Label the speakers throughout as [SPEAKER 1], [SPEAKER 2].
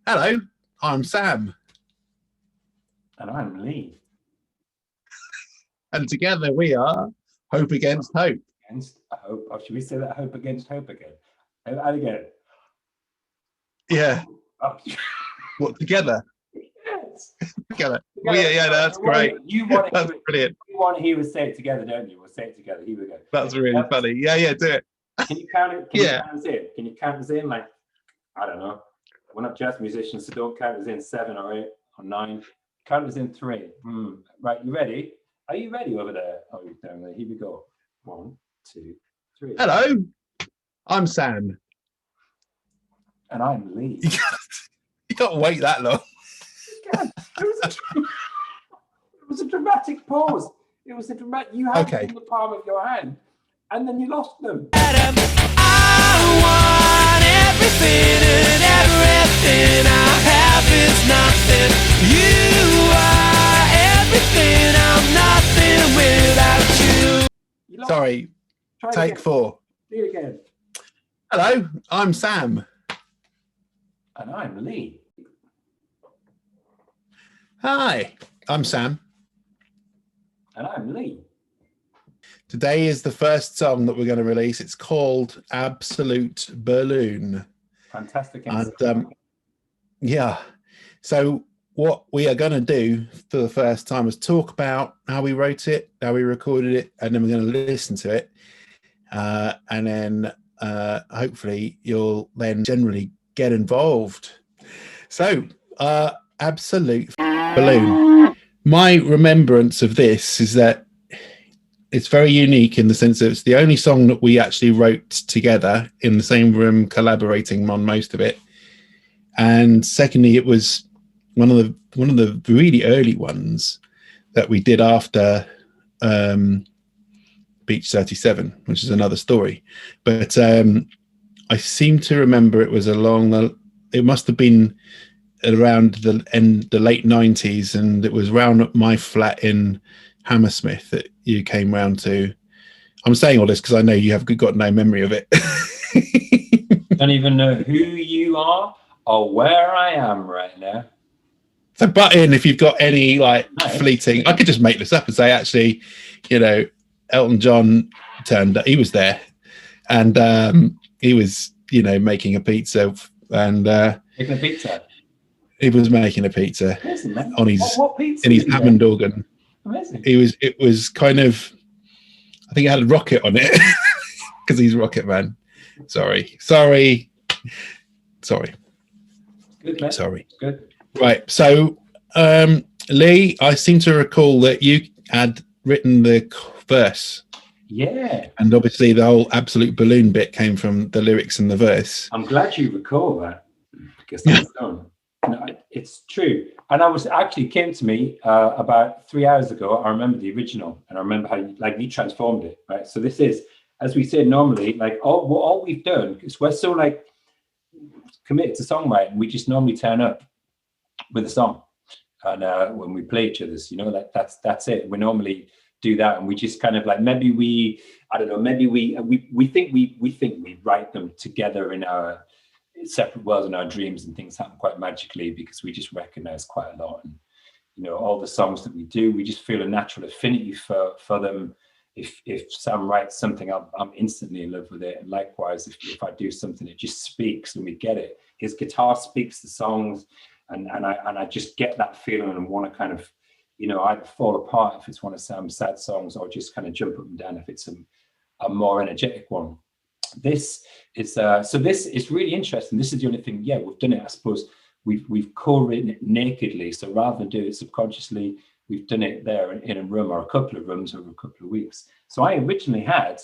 [SPEAKER 1] Hello, I'm Sam,
[SPEAKER 2] And I'm Lee.
[SPEAKER 1] and together we are Hope Against Hope.
[SPEAKER 2] Against hope. Or should we say that hope against hope again? And again.
[SPEAKER 1] Yeah,
[SPEAKER 2] Oh,
[SPEAKER 1] what together?
[SPEAKER 2] yes.
[SPEAKER 1] Together.
[SPEAKER 2] Together.
[SPEAKER 1] Yeah, that's great.
[SPEAKER 2] You want to
[SPEAKER 1] That's
[SPEAKER 2] hear it.
[SPEAKER 1] brilliant.
[SPEAKER 2] You want to hear us say it together, don't you? We'll say it together. Here we go.
[SPEAKER 1] That's really funny. Yeah, do it.
[SPEAKER 2] Can you count it? Can you
[SPEAKER 1] Yeah.
[SPEAKER 2] count us in? Can you count us in? Like, I don't know. We're not jazz musicians, so don't count us in 7 or 8 or 9. Count us in 3. Right, you ready? Are you ready over there? Oh, you're down there. Here we go. 1, 2, 3.
[SPEAKER 1] Hello, I'm Sam.
[SPEAKER 2] And I'm Lee.
[SPEAKER 1] You can't wait that long.
[SPEAKER 2] It was a dramatic pause. It was a dramatic. You had them in the palm of your hand, and then you lost them.
[SPEAKER 3] I want everything and everything I have is nothing. You are everything. I'm nothing without you.
[SPEAKER 1] Sorry. Take 4.
[SPEAKER 2] Do it again.
[SPEAKER 1] Hello, I'm Sam.
[SPEAKER 2] And I'm Lee.
[SPEAKER 1] Hi, I'm Sam.
[SPEAKER 2] And I'm Lee.
[SPEAKER 1] Today is the first song that we're going to release. It's called Absolute Balloon.
[SPEAKER 2] Fantastic.
[SPEAKER 1] And yeah, so what we are going to do for the first time is talk about how we wrote it, how we recorded it, and then we're going to listen to it. And then hopefully you'll then generally get involved. So, Absolute Balloon. My remembrance of this is that it's very unique in the sense that it's the only song that we actually wrote together in the same room, collaborating on most of it. And secondly, it was one of the really early ones that we did after Beach 37, which is another story. But I seem to remember it was it must have been around the late 90s, and it was round my flat in Hammersmith that you came round to. I'm saying all this because I know you have got no memory of it.
[SPEAKER 2] Don't even know who you are or where I am right now.
[SPEAKER 1] So butt in if you've got any fleeting. I could just make this up and say, actually, Elton John turned up. He was there, and he was, making a pizza, and
[SPEAKER 2] making a pizza.
[SPEAKER 1] He was making a pizza on his
[SPEAKER 2] what pizza
[SPEAKER 1] in his Hammond organ.
[SPEAKER 2] Amazing.
[SPEAKER 1] It was kind of, I think it had a rocket on it because he's Rocket Man. Sorry.
[SPEAKER 2] Good, man.
[SPEAKER 1] Sorry.
[SPEAKER 2] Good.
[SPEAKER 1] Right. So, Lee, I seem to recall that you had written the verse.
[SPEAKER 2] Yeah.
[SPEAKER 1] And obviously the whole Absolute Balloon bit came from the lyrics and the verse.
[SPEAKER 2] I'm glad you recall that because that's done. No, it's true. And came to me about 3 hours ago. I remember the original, and I remember how you transformed it, right? So this is, as we said normally, all we've done, because we're so committed to songwriting, we just normally turn up with a song, and when we play each other's, that's it. We normally do that, and we just kind of maybe we think we write them together in our separate worlds and our dreams, and things happen quite magically because we just recognize quite a lot. And all the songs that we do, we just feel a natural affinity for them. If Sam writes something, I'm instantly in love with it, and likewise if I do something, it just speaks and we get it. His guitar speaks the songs, and I just get that feeling and want to kind of either fall apart if it's one of Sam's sad songs, or just kind of jump up and down if it's a more energetic one. This is this is really interesting. This is the only thing. Yeah, we've done it. I suppose we've co-written it nakedly. So rather than do it subconsciously, we've done it there in a room or a couple of rooms over a couple of weeks. So I originally I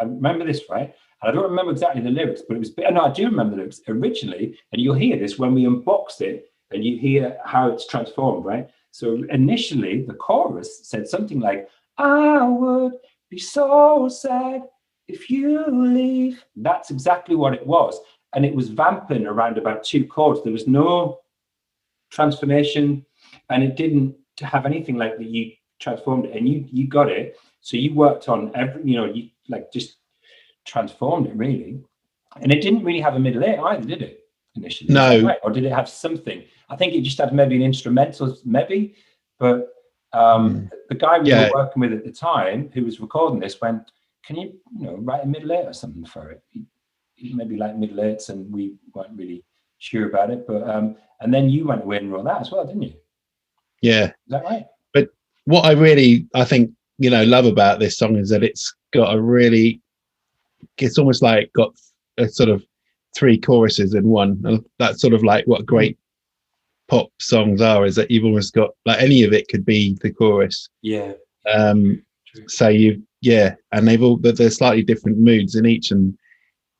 [SPEAKER 2] remember this, right? And I don't remember exactly the lyrics, but it was. No, I do remember the lyrics originally, and you'll hear this when we unbox it, and you hear how it's transformed, right? So initially, the chorus said something like, "I would be so sad if you leave." That's exactly what it was. And it was vamping around about 2 chords. There was no transformation, and it didn't have anything like that. You transformed it, and you got it. So you worked on you just transformed it really. And it didn't really have a middle 8 either, did it? initially?
[SPEAKER 1] No.
[SPEAKER 2] Is that right? Or did it have something? I think it just had maybe an instrumental, maybe, but the guy we were working with at the time who was recording this went, can you write a middle eight or something for it? He maybe like middle eights, and we weren't really sure about it, but and then you went away and wrote that as well, didn't you?
[SPEAKER 1] Yeah.
[SPEAKER 2] Is that right?
[SPEAKER 1] But what I think, love about this song is that it's got it's almost like got a sort of 3 choruses in one. And that's sort of like what great pop songs are, is that you've almost got like any of it could be the chorus.
[SPEAKER 2] Yeah.
[SPEAKER 1] So and there's slightly different moods in each, and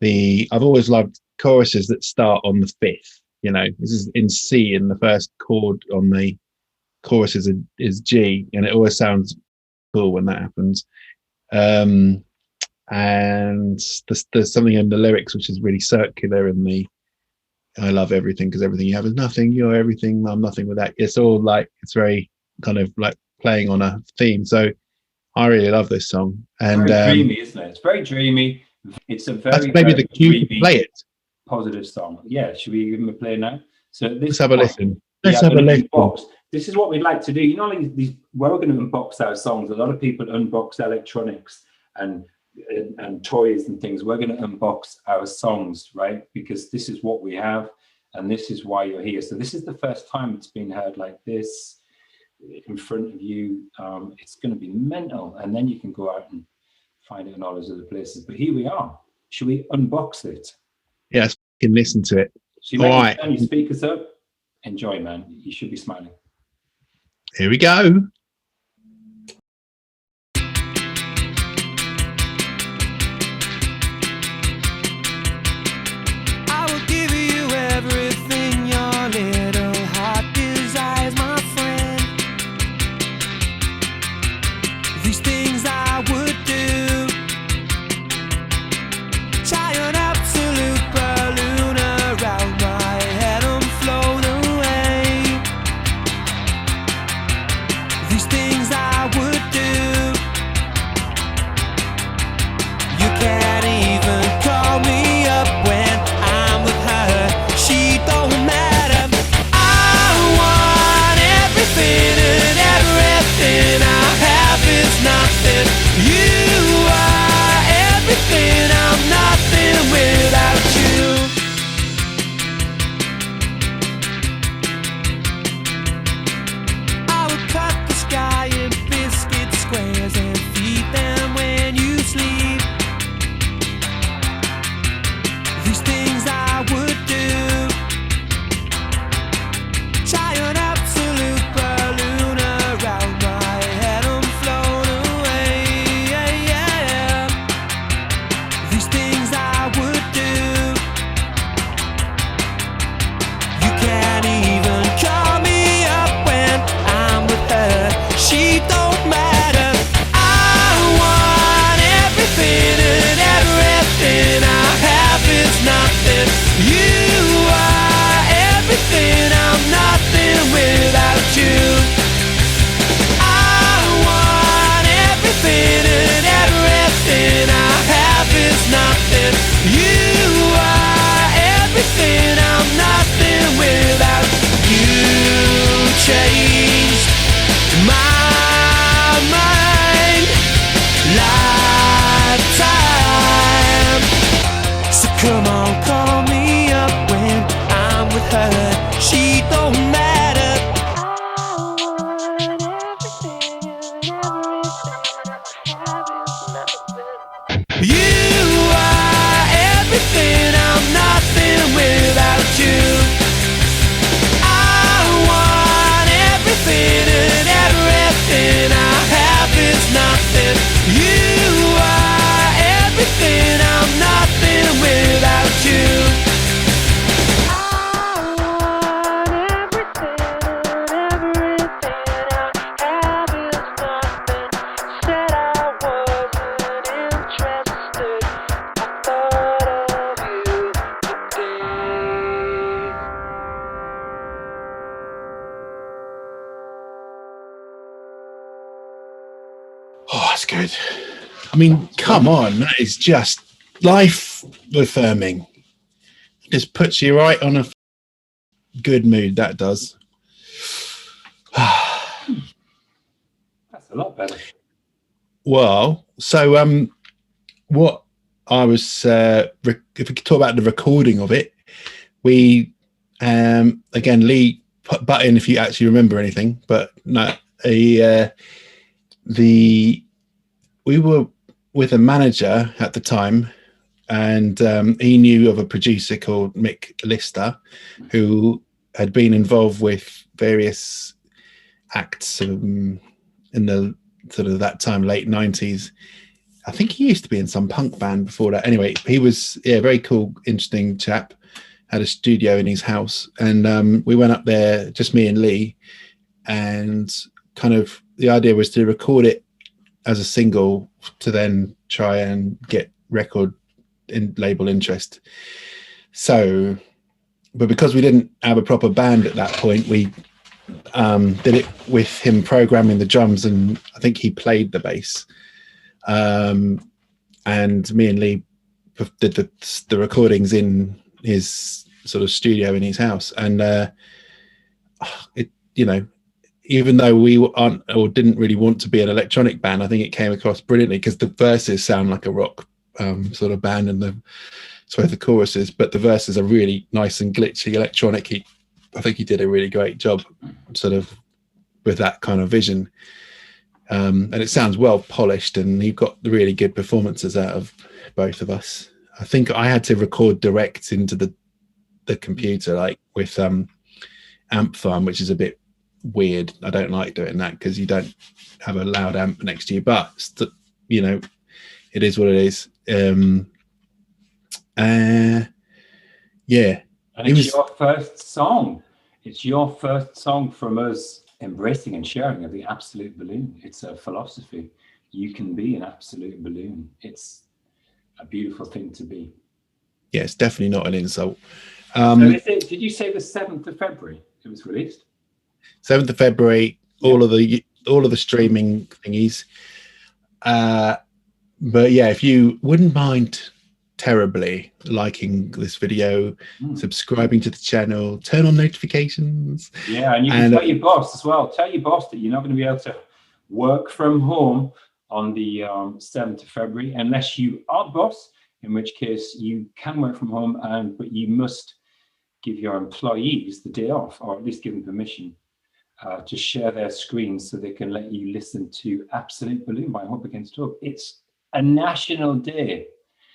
[SPEAKER 1] I've always loved choruses that start on the 5th. This is in C, and the first chord on the chorus is G, and it always sounds cool when that happens. And there's something in the lyrics which is really circular in the I love everything because everything you have is nothing, you're everything, I'm nothing without. It's all like, it's very kind of like playing on a theme. So I really love this song. And
[SPEAKER 2] very dreamy, isn't it? It's very dreamy. It's a very,
[SPEAKER 1] that's maybe the cue to play it.
[SPEAKER 2] Positive song. Yeah, should we give him a play now? So
[SPEAKER 1] let's have a listen. Let's have a listen.
[SPEAKER 2] This is what we'd like to do. We're going to unbox our songs. A lot of people unbox electronics and toys and things. We're going to unbox our songs, right? Because this is what we have, and this is why you're here. So this is the first time it's been heard like this in front of you. It's going to be mental, and then you can go out and find it in all those other places. But here we are. Should we unbox it?
[SPEAKER 1] Yes, you can listen to it.
[SPEAKER 2] So you turn your speakers up. Enjoy, man. You should be smiling.
[SPEAKER 1] Here we go.
[SPEAKER 3] I will give you everything your little heart desires, my friend. These things I would do. Try an absolute balloon around my head and float away. These things I would do. You can't even call me up when I'm with her. She don't matter. I want everything, and everything I have is nothing. You are everything. I'm nothing without you. I would cut the sky in biscuit squares and feed them when you sleep. These things I would do. Try an absolute balloon around my head and float away. These things I would do. You can't even call me up when I'm with her. She don't matter. I want everything, and everything I have is nothing. You are everything. I'm nothing without you. I want everything, and everything I have is nothing. You are everything. I'm nothing without you. Changed my mind. Lifetime. So come on, call me up when I'm with her. She don't matter. You are everything. I'm nothing without you. I want everything, and everything I have is nothing. You are everything. I'm nothing without you. I want everything, and everything I have is nothing. Said I wasn't interested. I thought of you today.
[SPEAKER 1] Oh, that's good. I mean, come on, that is just life affirming. I just puts you right on a good mood. That does.
[SPEAKER 2] That's a lot better.
[SPEAKER 1] Well, so what I was, if we could talk about the recording of it, we again, Lee, butt in if you actually remember anything, but no, we were with a manager at the time, and he knew of a producer called Mick Lister, who had been involved with various acts in the sort of that time, late 90s. I think he used to be in some punk band before that. Anyway, he was very cool, interesting chap. Had a studio in his house, and we went up there, just me and Lee, and kind of the idea was to record it as a single to then try and get record label interest. So, but because we didn't have a proper band at that point, we did it with him programming the drums, and I think he played the bass. And me and Lee did the recordings in his sort of studio in his house. And it, you know, even though we aren't or didn't really want to be an electronic band, I think it came across brilliantly because the verses sound like a rock sort of band, and the choruses, but the verses are really nice and glitchy electronic. I think he did a really great job sort of with that kind of vision. And it sounds well polished, and he got really good performances out of both of us. I think I had to record direct into the computer, like with Amp Farm, which is a bit weird. I don't like doing that because you don't have a loud amp next to you, but you know, it is what it is. Yeah.
[SPEAKER 2] And it's your first song. It's your first song from us embracing and sharing of the Absolute Balloon. It's a philosophy. You can be an absolute balloon. It's a beautiful thing to be.
[SPEAKER 1] Yeah, it's definitely not an insult.
[SPEAKER 2] So did you say the 7th of February it was released?
[SPEAKER 1] 7th of February, all of the streaming thingies. But yeah, if you wouldn't mind terribly liking this video, subscribing to the channel, turn on notifications.
[SPEAKER 2] Yeah, and you can tell your boss as well. Tell your boss that you're not going to be able to work from home on the 7th of February unless you are the boss, in which case you can work from home, but you must give your employees the day off, or at least give them permission to share their screens so they can let you listen to Absolute Balloon by Hope Against Hope. It's a national day.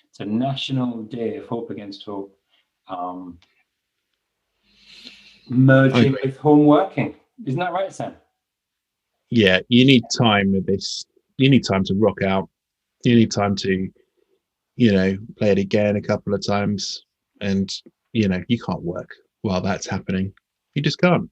[SPEAKER 2] It's a national day of Hope Against Hope, merging with home working. Isn't that right, Sam?
[SPEAKER 1] Yeah, you need time with this. You need time to rock out. You need time to, you know, play it again a couple of times. And, you know, you can't work while that's happening. You just can't.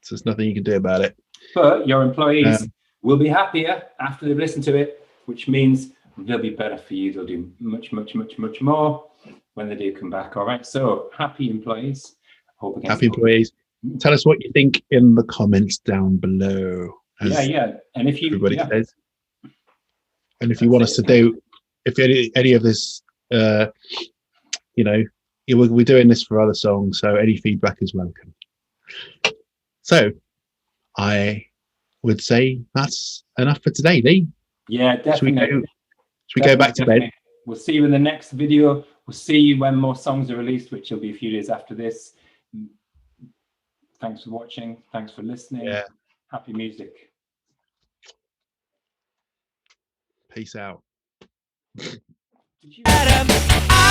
[SPEAKER 1] So there's nothing you can do about it.
[SPEAKER 2] But your employees will be happier after they've listened to it, which means they'll be better for you. They'll do much, much, much, much more when they do come back. All right. So happy employees.
[SPEAKER 1] Happy employees. Tell us what you think in the comments down below.
[SPEAKER 2] Yeah. And if you,
[SPEAKER 1] everybody says. And if you want us to do, if any of this, you know, we're doing this for other songs, so any feedback is welcome. So I would say that's enough for today, Lee.
[SPEAKER 2] Yeah, definitely.
[SPEAKER 1] Should we go back to bed?
[SPEAKER 2] We'll see you in the next video. We'll see you when more songs are released, which will be a few days after this. Thanks for watching. Thanks for listening.
[SPEAKER 1] Yeah.
[SPEAKER 2] Happy music.
[SPEAKER 1] Peace out.
[SPEAKER 3] I